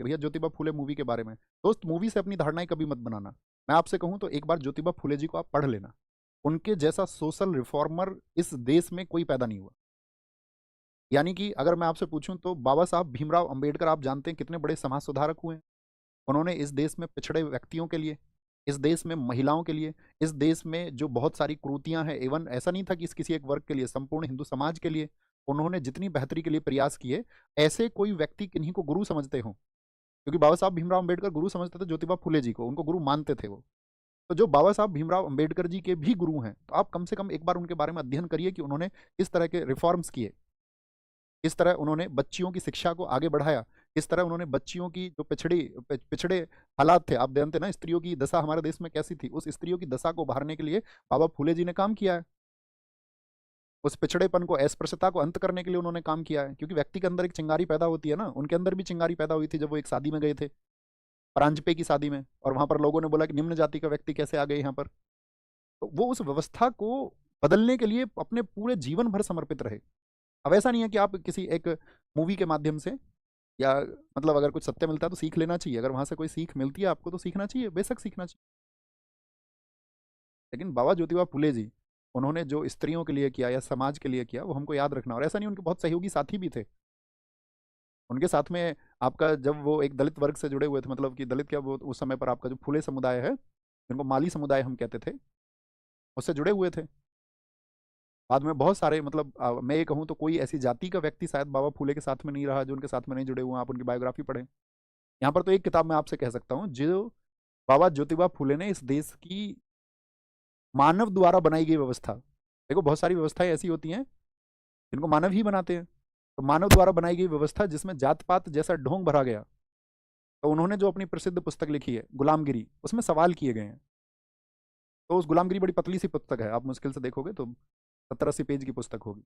भैया ज्योतिबा फूले मूवी के बारे में। दोस्त, मूवी से अपनी धारणाएं कभी मत बनाना। मैं आपसे कहूं तो एक बार ज्योतिबा फूले जी को आप पढ़ लेना। उनके जैसा सोशल रिफॉर्मर इस देश में कोई पैदा नहीं हुआ। यानी कि अगर मैं आपसे पूछूं तो बाबा साहब भीमराव अंबेडकर आप जानते हैं कितने बड़े समाज सुधारक हुए हैं। उन्होंने इस देश में पिछड़े व्यक्तियों के लिए, इस देश में महिलाओं के लिए, इस देश में जो बहुत सारी कुरीतियां हैं, इवन ऐसा नहीं था कि इस किसी एक वर्ग के लिए, संपूर्ण हिंदू समाज के लिए उन्होंने जितनी बेहतरी के लिए प्रयास किए, ऐसे कोई व्यक्ति किन्हीं को गुरु समझते हो? क्योंकि बाबा साहब भीमराव अंबेडकर गुरु समझते थे ज्योतिबा फुले जी को, उनको गुरु मानते थे वो। तो जो बाबा साहब भीमराव अंबेडकर जी के भी गुरु हैं, तो आप कम से कम एक बार उनके बारे में अध्ययन करिए कि उन्होंने किस तरह के रिफॉर्म्स किए, किस तरह उन्होंने बच्चियों की शिक्षा को आगे बढ़ाया, किस तरह उन्होंने बच्चियों की जो पिछड़े हालात थे, आप जानते ना स्त्रियों की दशा हमारे देश में कैसी थी, उस स्त्रियों की दशा को उभारने के लिए बाबा फूले जी ने काम किया है। उस पिछड़ेपन को, अस्पृश्यता को अंत करने के लिए उन्होंने काम किया है। क्योंकि व्यक्ति के अंदर एक चिंगारी पैदा होती है ना, उनके अंदर भी चिंगारी पैदा हुई थी जब वो एक शादी में गए थे, परांजपे की शादी में, और वहां पर लोगों ने बोला कि निम्न जाति का व्यक्ति कैसे आ गए यहाँ पर। तो वो उस व्यवस्था को बदलने के लिए अपने पूरे जीवन भर समर्पित रहे। अब ऐसा नहीं है कि आप किसी एक मूवी के माध्यम से, या मतलब अगर कुछ सत्य मिलता है तो सीख लेना चाहिए, अगर वहां से कोई सीख मिलती है आपको तो सीखना चाहिए, बेशक सीखना चाहिए। लेकिन बाबा ज्योतिबा फुले जी, उन्होंने जो स्त्रियों के लिए किया या समाज के लिए किया वो हमको याद रखना। और ऐसा नहीं, उनके बहुत सहयोगी साथी भी थे उनके साथ में। आपका जब वो एक दलित वर्ग से जुड़े हुए थे, मतलब कि दलित क्या, वो उस समय पर आपका जो फुले समुदाय है, जिनको माली समुदाय हम कहते थे, उससे जुड़े हुए थे। बाद में बहुत सारे, मतलब मैं ये कहूँ तो कोई ऐसी जाति का व्यक्ति शायद बाबा फूले के साथ में नहीं रहा जो उनके साथ में नहीं जुड़े हुए हैं। आप उनकी बायोग्राफी पढ़ें। यहाँ पर तो एक किताब मैं आपसे कह सकता हूँ जो बाबा ज्योतिबा फूले ने इस देश की मानव द्वारा बनाई गई व्यवस्था, देखो बहुत सारी व्यवस्थाएं ऐसी होती हैं जिनको मानव ही बनाते हैं, तो मानव द्वारा बनाई गई व्यवस्था जिसमें जात पात जैसा ढोंग भरा गया, तो उन्होंने जो अपनी प्रसिद्ध पुस्तक लिखी है गुलामगिरी, उसमें सवाल किए गए हैं। तो उस गुलामगिरी बड़ी पतली सी पुस्तक है, आप मुश्किल से देखोगे तो 70-80 पेज की पुस्तक होगी।